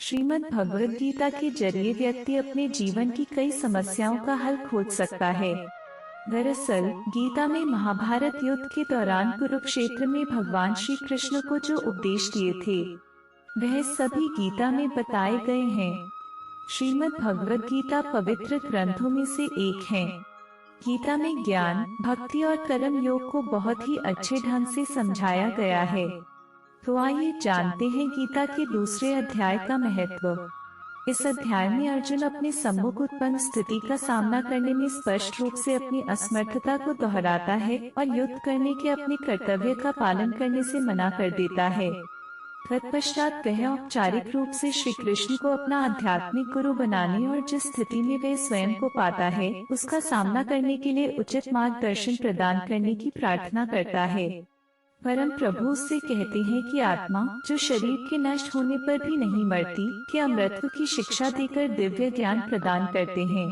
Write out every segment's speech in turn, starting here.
श्रीमद् भगवद गीता के जरिए व्यक्ति अपने जीवन की कई समस्याओं का हल खोज सकता है। दरअसल गीता में महाभारत युद्ध के दौरान कुरुक्षेत्र में भगवान श्री कृष्ण को जो उपदेश दिए थे वह सभी गीता में बताए गए हैं। श्रीमद् भगवद गीता पवित्र ग्रंथों में से एक है। गीता में ज्ञान, भक्ति और कर्म योग को बहुत ही अच्छे ढंग से समझाया गया है। तो आइए जानते हैं गीता के दूसरे अध्याय का महत्व। इस अध्याय में अर्जुन अपने सम्मुख उत्पन्न स्थिति का सामना करने में स्पष्ट रूप से अपनी असमर्थता को दोहराता है और युद्ध करने के अपने कर्तव्य का पालन करने से मना कर देता है। तत्पश्चात वह औपचारिक रूप से श्री कृष्ण को अपना आध्यात्मिक गुरु बनाने और जिस स्थिति में वह स्वयं को पाता है उसका सामना करने के लिए उचित मार्गदर्शन प्रदान करने की प्रार्थना करता है। परम प्रभु उससे कहते हैं कि आत्मा जो शरीर के नष्ट होने पर भी नहीं मरती, कि अमृतत्व की शिक्षा देकर दिव्य ज्ञान प्रदान करते हैं।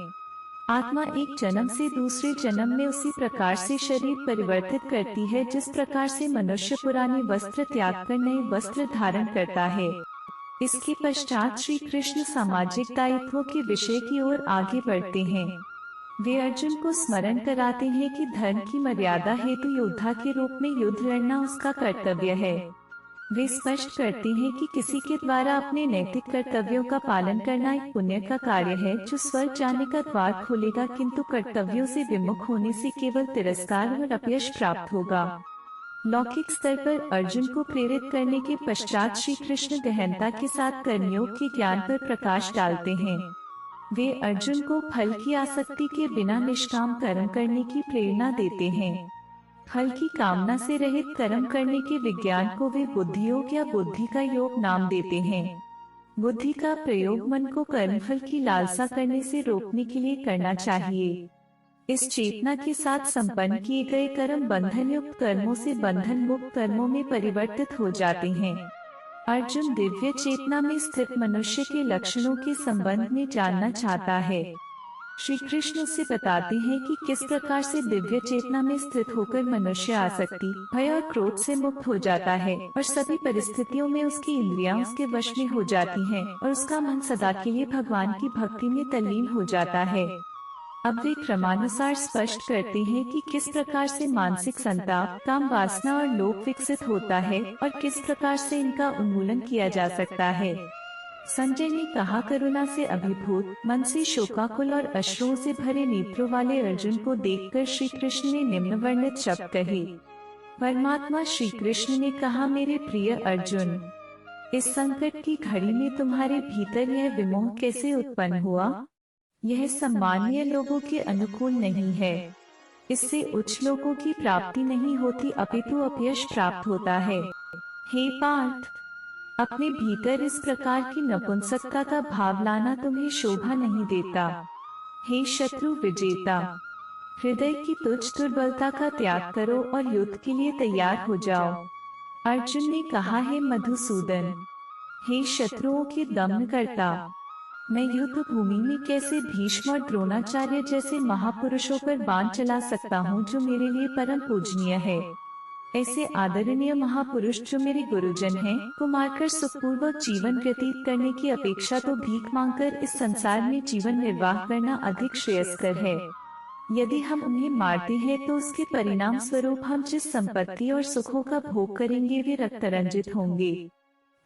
आत्मा एक जन्म से दूसरे जन्म में उसी प्रकार से शरीर परिवर्तित करती है जिस प्रकार से मनुष्य पुराने वस्त्र त्याग कर नए वस्त्र धारण करता है। इसके पश्चात श्री कृष्ण सामाजिक दायित्वों के विषय की ओर आगे बढ़ते हैं। वे अर्जुन को स्मरण कराते हैं कि धर्म की मर्यादा हेतु योद्धा के रूप में युद्ध लड़ना उसका कर्तव्य है। वे स्पष्ट करते हैं कि किसी के द्वारा अपने नैतिक कर्तव्यों का पालन करना एक पुण्य का कार्य है जो स्वर्ग जाने का द्वार खोलेगा, किंतु कर्तव्यों से विमुख होने से केवल तिरस्कार और अपयश प्राप्त होगा। लौकिक स्तर पर अर्जुन को प्रेरित करने के पश्चात श्री कृष्ण गहनता के साथ कर्मयोग के ज्ञान पर प्रकाश डालते हैं। वे अर्जुन को फल की आसक्ति के बिना निष्काम कर्म करने की प्रेरणा देते हैं। फल की कामना से रहित कर्म करने के विज्ञान को वे बुद्धि योग या बुद्धि का योग नाम देते हैं। बुद्धि का प्रयोग मन को कर्मफल की लालसा करने से रोकने के लिए करना चाहिए। इस चेतना के साथ संपन्न किए गए कर्म बंधन युक्त कर्मों से बंधन मुक्त कर्मों में परिवर्तित हो जाते हैं। अर्जुन दिव्य चेतना में स्थित मनुष्य के लक्षणों के संबंध में जानना चाहता है। श्री कृष्ण उसे बताते हैं कि किस प्रकार से दिव्य चेतना में स्थित होकर मनुष्य आसक्ति, भय और क्रोध से मुक्त हो जाता है और सभी परिस्थितियों में उसकी इंद्रियां उसके वश में हो जाती हैं और उसका मन सदा के लिए भगवान की भक्ति में तल्लीन हो जाता है। अब वे क्रमानुसार स्पष्ट करते हैं कि किस प्रकार से मानसिक संताप, काम वासना और लोभ विकसित होता है और किस प्रकार से इनका उन्मूलन किया जा सकता है। संजय ने कहा, करुणा से अभिभूत, मन से शोकाकुल और अश्रुओं से भरे नेत्रों वाले अर्जुन को देखकर श्री कृष्ण ने निम्न वर्णित शब्द कहे। परमात्मा श्री कृष्ण ने कहा, मेरे प्रिय अर्जुन, इस संकट की घड़ी में तुम्हारे भीतर यह विमोह कैसे उत्पन्न हुआ? यह सामान्य लोगों के अनुकूल नहीं है। इससे उच्च लोगों की प्राप्ति नहीं होती अपितु अपयश प्राप्त होता है। हे पार्थ, अपने भीतर इस प्रकार की नपुंसकता का भाव लाना तुम्हें शोभा नहीं देता। हे शत्रु विजेता, हृदय की तुच्छ दुर्बलता का त्याग करो और युद्ध के लिए तैयार हो जाओ। अर्जुन ने कहा, हे मधुसूदन, हे शत्रुओं के दमन करता, मैं युद्ध भूमि में कैसे भीष्म और द्रोणाचार्य जैसे महापुरुषों पर बाण चला सकता हूँ जो मेरे लिए परम पूजनीय है। ऐसे आदरणीय महापुरुष जो मेरे गुरुजन हैं, को मारकर सुखपूर्वक जीवन व्यतीत करने की अपेक्षा तो भीख मांगकर इस संसार में जीवन निर्वाह करना अधिक श्रेयस्कर है। यदि हम उन्हें मारते हैं तो उसके परिणाम स्वरूप हम जिस संपत्ति और सुखों का भोग करेंगे वे रक्तरंजित होंगे।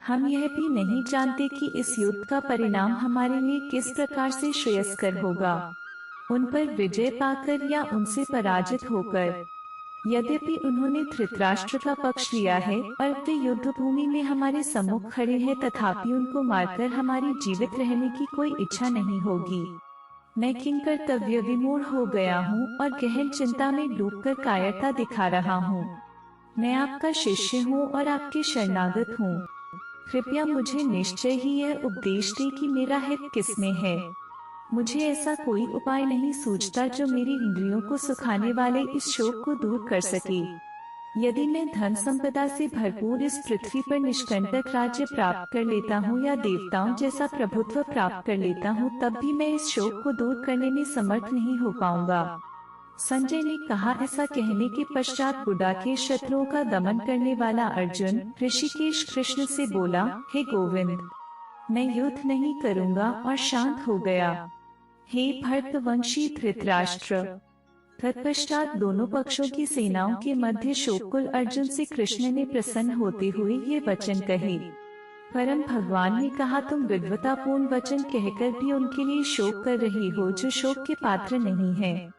हम यह भी नहीं जानते कि इस युद्ध का परिणाम हमारे लिए किस प्रकार से श्रेयस्कर होगा, उन पर विजय पाकर या उनसे पराजित होकर। यद्यपि उन्होंने धृतराष्ट्र का पक्ष लिया है और वे युद्ध भूमि में हमारे सम्मुख खड़े हैं, तथापि उनको मारकर हमारी जीवित रहने की कोई इच्छा नहीं होगी। मैं किंकर्तव्य विमूढ़ हो गया हूँ और गहन चिंता में डूबकर कायरता दिखा रहा हूँ। मैं आपका शिष्य हूँ और आपके शरणागत हूँ। कृपया मुझे निश्चय ही यह उपदेश दे कि मेरा हित किसमें है। मुझे ऐसा कोई उपाय नहीं सूझता जो मेरी इंद्रियों को सुखाने वाले इस शोक को दूर कर सके। यदि मैं धन संपदा से भरपूर इस पृथ्वी पर निष्कंटक राज्य प्राप्त कर लेता हूँ या देवताओं जैसा प्रभुत्व प्राप्त कर लेता हूँ, तब भी मैं इस शोक को दूर करने में समर्थ नहीं हो पाऊंगा। संजय ने कहा, ऐसा कहने के पश्चात गुडाकेश शत्रुओं का दमन करने वाला अर्जुन ऋषिकेश कृष्ण से बोला, हे गोविंद, मैं युद्ध नहीं करूंगा और शांत हो गया। हे भरतवंशी धृतराष्ट्र। तत्पश्चात दोनों पक्षों की सेनाओं के मध्य शोककुल अर्जुन से कृष्ण ने प्रसन्न होते हुए ये वचन कहे। परम भगवान ने कहा, तुम विद्वतापूर्ण वचन कहकर भी उनके लिए शोक कर रहे हो जो शोक के पात्र नहीं है।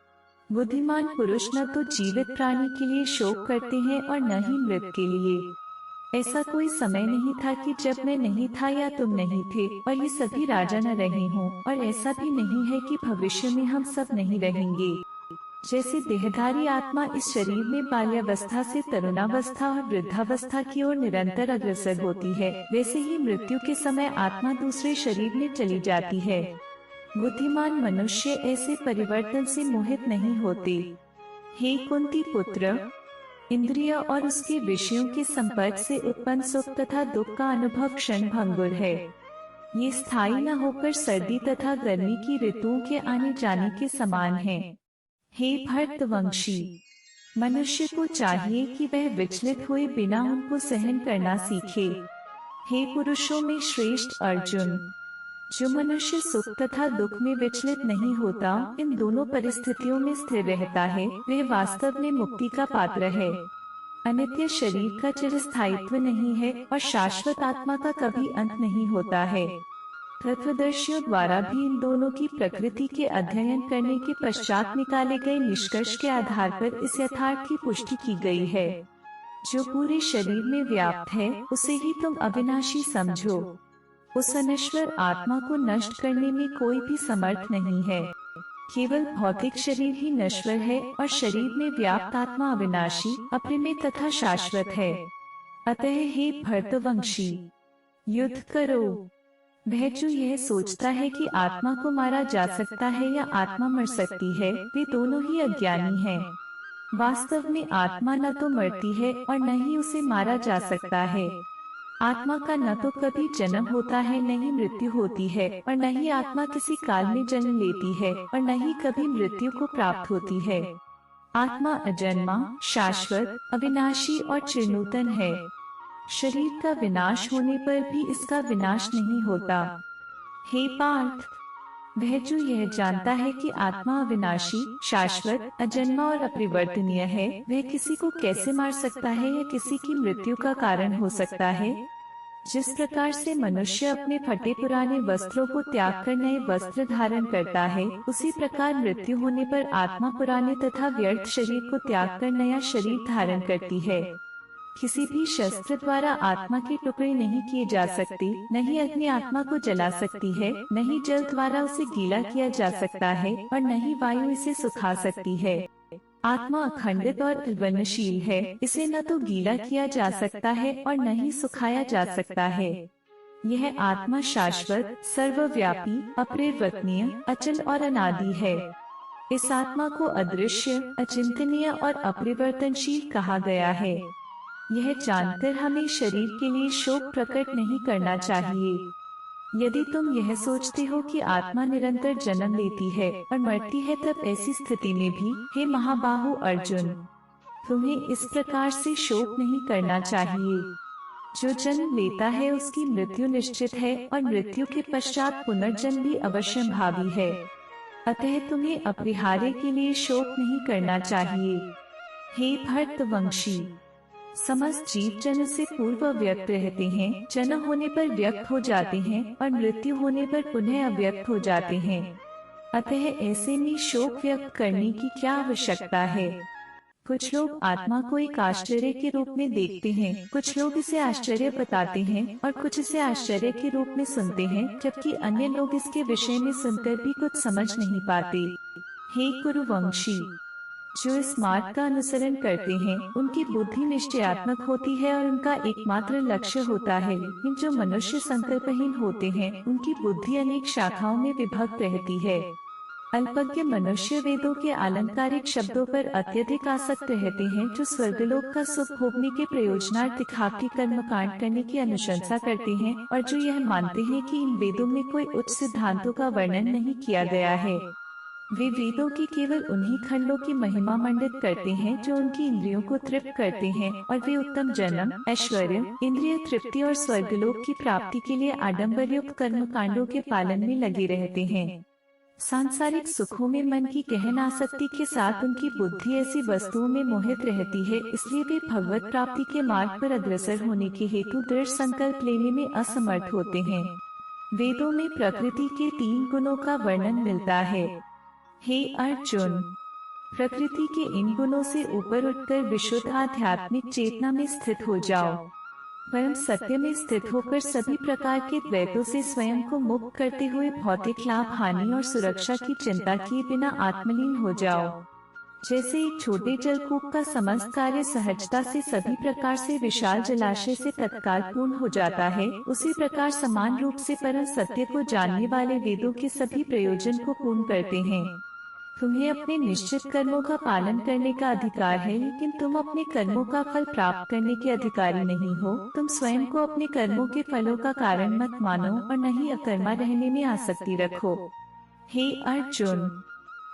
बुद्धिमान पुरुष न तो जीवित प्राणी के लिए शोक करते हैं और न ही मृत के लिए। ऐसा कोई समय नहीं था कि जब मैं नहीं था या तुम नहीं थे और ये सभी राजा न रहे हों, और ऐसा भी नहीं है कि भविष्य में हम सब नहीं रहेंगे। जैसे देहधारी आत्मा इस शरीर में बाल्यावस्था से तरुणावस्था और वृद्धावस्था की ओर निरंतर अग्रसर होती है, वैसे ही मृत्यु के समय आत्मा दूसरे शरीर में चली जाती है। बुद्धिमान मनुष्य ऐसे परिवर्तन से मोहित नहीं होते। हे कुंती पुत्र, इंद्रिय और उसके विषयों के संपर्क से उत्पन्न सुख तथा दुख का अनुभव क्षण भंगुर है। ये स्थायी न होकर सर्दी तथा गर्मी की ऋतुओं के आने जाने के समान है। हे भरतवंशी, मनुष्य को चाहिए कि वह विचलित हुए बिना उनको सहन करना सीखे। हे पुरुषों में श्रेष्ठ अर्जुन, जो मनुष्य सुख तथा दुख में विचलित नहीं होता, इन दोनों परिस्थितियों में स्थिर रहता है, वह वास्तव में मुक्ति का पात्र है। अनित्य शरीर का चिरस्थायित्व नहीं है और शाश्वत आत्मा का कभी अंत नहीं होता है। तत्वदर्शियों द्वारा भी इन दोनों की प्रकृति के अध्ययन करने के पश्चात निकाले गए निष्कर्ष के आधार पर इस यथार्थ की पुष्टि की गई है। जो पूरे शरीर में व्याप्त है, उसे ही तुम अविनाशी समझो। उस अनश्वर आत्मा को नष्ट करने में कोई भी समर्थ नहीं है। केवल भौतिक शरीर ही नश्वर है और शरीर में व्याप्त आत्मा अविनाशी, अप्रमेय तथा शाश्वत है। अतः हे भरतवंशी, युद्ध करो। वह जो यह सोचता है कि आत्मा को मारा जा सकता है या आत्मा मर सकती है, वे दोनों ही अज्ञानी हैं। वास्तव में आत्मा न तो मरती है और न ही उसे मारा जा सकता है। आत्मा का न तो कभी जन्म होता है, न ही मृत्यु होती है, और न ही आत्मा किसी काल में जन्म लेती है और न ही कभी मृत्यु को प्राप्त होती है। आत्मा अजन्मा, शाश्वत, अविनाशी और चिरनूतन है। शरीर का विनाश होने पर भी इसका विनाश नहीं होता। हे पार्थ, वह जो यह जानता है कि आत्मा अविनाशी, शाश्वत, अजन्मा और अपरिवर्तनीय है, वह किसी को कैसे मार सकता है या किसी की मृत्यु का कारण हो सकता है? जिस प्रकार से मनुष्य अपने फटे पुराने वस्त्रों को त्याग कर नए वस्त्र धारण करता है, उसी प्रकार मृत्यु होने पर आत्मा पुराने तथा व्यर्थ शरीर को त्याग कर नया शरीर धारण करती है। किसी भी शस्त्र द्वारा आत्मा के टुकड़े नहीं किए जा सकते, न ही अग्नि आत्मा को जला सकती है, न ही जल द्वारा उसे गीला किया जा सकता है और न ही वायु इसे सुखा सकती है। आत्मा अखंडित और अवनशील है, इसे न तो गीला किया जा सकता है और न ही सुखाया जा सकता है। यह आत्मा शाश्वत, सर्वव्यापी, अपरिवर्तनीय, अचल और अनादि है। इस आत्मा को अदृश्य, अचिंतनीय और अपरिवर्तनशील कहा गया है। यह जानकर हमें शरीर के लिए शोक प्रकट नहीं करना चाहिए। यदि तुम यह सोचते हो कि आत्मा निरंतर जन्म लेती है और मरती है, तब ऐसी स्थिति में भी, हे महाबाहु अर्जुन, तुम्हें इस प्रकार से शोक नहीं करना चाहिए। जो जन्म लेता है उसकी मृत्यु निश्चित है और मृत्यु के पश्चात पुनर्जन्म भी अवश्यंभावी है। अतः तुम्हें अपरिहार्य के लिए शोक नहीं करना चाहिए। हे भरतवंशी, समस्त जीव जन्म से पूर्व व्यक्त रहते हैं, जन्म होने पर व्यक्त हो जाते हैं और मृत्यु होने पर पुनः अव्यक्त हो जाते हैं। अतः ऐसे में शोक व्यक्त करने की क्या आवश्यकता है? कुछ लोग आत्मा को एक आश्चर्य के रूप में देखते हैं, कुछ लोग इसे आश्चर्य बताते हैं और कुछ इसे आश्चर्य के रूप में सुनते हैं, जबकि अन्य लोग इसके विषय में सुनकर भी कुछ समझ नहीं पाते। हे कुरुवंशी, जो इस मार्ग का अनुसरण करते हैं, उनकी बुद्धि निश्चयात्मक होती है और उनका एकमात्र लक्ष्य होता है, लेकिन जो मनुष्य संकल्पहीन होते हैं, उनकी बुद्धि अनेक शाखाओं में विभक्त रहती है। अल्पज्ञ मनुष्य वेदों के अलंकारिक शब्दों पर अत्यधिक आसक्त रहते हैं, जो स्वर्गलोक का सुख भोगने के प्रयोजनार्थ दिखावटी कर्म कांड करने की अनुशंसा करते हैं और जो यह मानते हैं कि इन वेदों में कोई उच्च सिद्धांतों का वर्णन नहीं किया गया है। वे वेदों के केवल उन्हीं खंडों की महिमा मंडित करते हैं जो उनकी इंद्रियों को तृप्त करते हैं, और वे उत्तम जन्म, ऐश्वर्य, इंद्रिय तृप्ति और स्वर्गलोक की प्राप्ति के लिए आडंबरयुक्त कर्मकांडों के पालन में लगे रहते हैं। सांसारिक सुखों में मन की गहन आसक्ति के साथ उनकी बुद्धि ऐसी वस्तुओं में मोहित रहती है, इसलिए वे भगवत प्राप्ति के मार्ग पर अग्रसर होने के हेतु दृढ़ संकल्प लेने में असमर्थ होते हैं। वेदों में प्रकृति के 3 गुणों का वर्णन मिलता है। हे अर्जुन, प्रकृति के इन गुणों से ऊपर उठकर विशुद्ध आध्यात्मिक चेतना में स्थित हो जाओ। परम सत्य में स्थित होकर सभी प्रकार के द्वैतों से स्वयं को मुक्त करते हुए भौतिक लाभ, हानि और सुरक्षा की चिंता किए बिना आत्मलीन हो जाओ। जैसे एक छोटे जलकूप का समस्त कार्य सहजता से सभी प्रकार से विशाल जलाशय से तत्काल पूर्ण हो जाता है, उसी प्रकार समान रूप से परम सत्य को जानने वाले वेदों के सभी प्रयोजन को पूर्ण करते हैं। तुम्हें अपने निश्चित कर्मों का पालन करने का अधिकार है, लेकिन तुम अपने कर्मों का फल प्राप्त करने के अधिकारी नहीं हो। तुम स्वयं को अपने कर्मों के फलों का कारण मत मानो और न ही अकर्मा रहने में आसक्ति रखो। हे अर्जुन,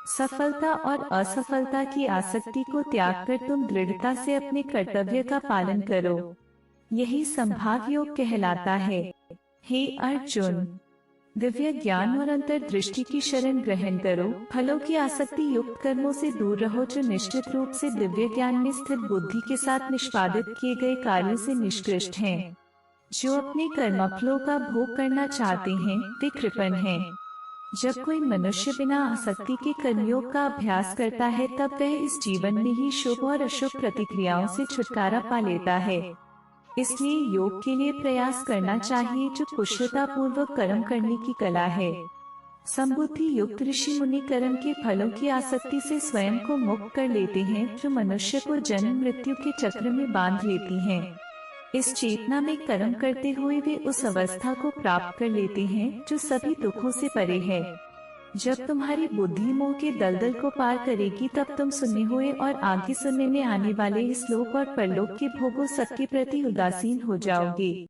सफलता और असफलता की आसक्ति को त्याग कर तुम दृढ़ता से अपने कर्तव्य का पालन करो। यही संभाव योग कहलाता है। हे अर्जुन, दिव्य ज्ञान और अंतर्दृष्टि की शरण ग्रहण करो। फलों की आसक्ति युक्त कर्मों से दूर रहो, जो निश्चित रूप से दिव्य ज्ञान में स्थित बुद्धि के साथ निष्पादित किए गए कार्यों से निष्कृष्ट हैं। जो अपने कर्मफलों का भोग करना चाहते हैं, वे कृपण हैं। जब कोई मनुष्य बिना आसक्ति के कर्मयोग का अभ्यास करता है, तब वह इस जीवन में ही शुभ और अशुभ प्रतिक्रियाओं से छुटकारा पा लेता है। इसलिए योग के लिए प्रयास करना चाहिए, जो कुशलता पूर्वक कर्म करने की कला है। संबुद्धि युक्त ऋषि मुनि कर्म के फलों की आसक्ति से स्वयं को मुक्त कर लेते हैं, जो मनुष्य को जन्म मृत्यु के चक्र में बांध लेती हैं। इस चेतना में कर्म करते हुए वे उस अवस्था को प्राप्त कर लेते हैं जो सभी दुखों से परे है। जब तुम्हारी बुद्धि मोह के दलदल को पार करेगी, तब तुम सुने हुए और आगे सुनने में आने वाले इस लोक और परलोक के भोगों सबके प्रति उदासीन हो जाओगे।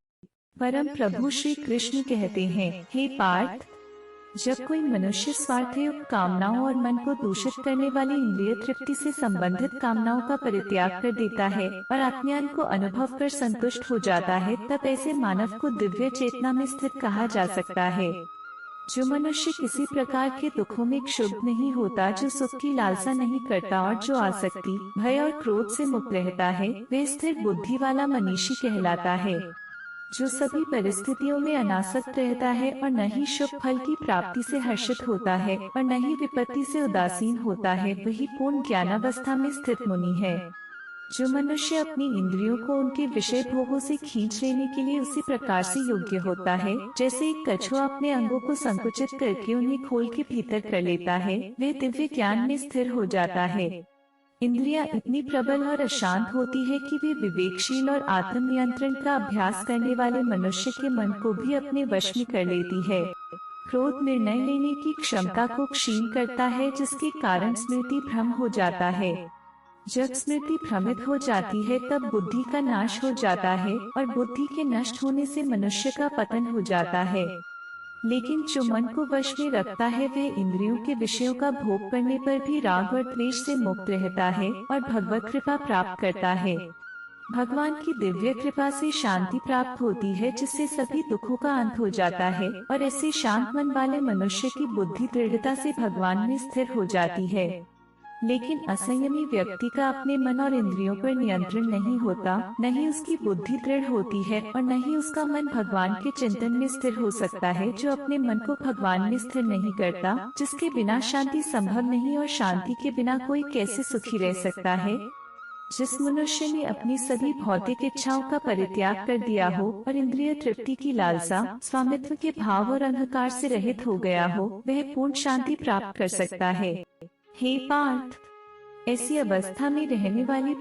परम प्रभु श्री कृष्ण कहते हैं, हे पार्थ, जब कोई मनुष्य स्वार्थयुक्त कामनाओं और मन को दूषित करने वाली इंद्रिय तृप्ति से संबंधित कामनाओं का परित्याग कर देता है और आत्मज्ञान को अनुभव कर संतुष्ट हो जाता है, तब ऐसे मानव को दिव्य चेतना में स्थित कहा जा सकता है। जो मनुष्य किसी प्रकार के दुखों में क्षुब्ध नहीं होता, जो सुख की लालसा नहीं करता और जो आसक्ति, भय और क्रोध से मुक्त रहता है, वे स्थिर बुद्धि वाला मनीषी कहलाता है। जो सभी परिस्थितियों में अनासक्त रहता है और न ही शुभ फल की प्राप्ति से हर्षित होता है और न ही विपत्ति से उदासीन होता है, वही पूर्ण ज्ञानावस्था में स्थित मुनि है। जो मनुष्य अपनी इंद्रियों को उनके विषय भोगों से खींच लेने के लिए उसी प्रकार से योग्य होता है, जैसे एक कछुआ अपने अंगों को संकुचित करके उन्हें खोल के भीतर कर लेता है, वह दिव्य ज्ञान में स्थिर हो जाता है। इंद्रियां इतनी प्रबल और अशांत होती है कि वे विवेकशील और आत्मनियंत्रण का अभ्यास करने वाले मनुष्य के मन को भी अपने वश में कर लेती है। क्रोध निर्णय लेने की क्षमता को क्षीण करता है, जिसके कारण स्मृति भ्रम हो जाता है। जब स्मृति भ्रमित हो जाती है, तब बुद्धि का नाश हो जाता है और बुद्धि के नष्ट होने से मनुष्य का पतन हो जाता है। लेकिन जो मन को वश में रखता है, वह इंद्रियों के विषयों का भोग करने पर भी राग और द्वेष से मुक्त रहता है और भगवत कृपा प्राप्त करता है। भगवान की दिव्य कृपा से शांति प्राप्त होती है, जिससे सभी दुखों का अंत हो जाता है और ऐसे शांत मन वाले मनुष्य की बुद्धि दृढ़ता से भगवान में स्थिर हो जाती है। लेकिन असंयमी व्यक्ति का अपने मन और इंद्रियों पर नियंत्रण नहीं होता, न ही उसकी बुद्धि दृढ़ होती है और न ही उसका मन भगवान के चिंतन में स्थिर हो सकता है। जो अपने मन को भगवान में स्थिर नहीं करता, जिसके बिना शांति संभव नहीं और शांति के बिना कोई कैसे सुखी रह सकता है। जिस मनुष्य ने अपनी सभी भौतिक इच्छाओं का परित्याग कर दिया हो और इंद्रिय तृप्ति की लालसा, स्वामित्व के भाव और अहंकार से रहित हो गया हो, वह पूर्ण शांति प्राप्त कर सकता है। हे पार्थ, ऐसी अवस्था में रहने वाली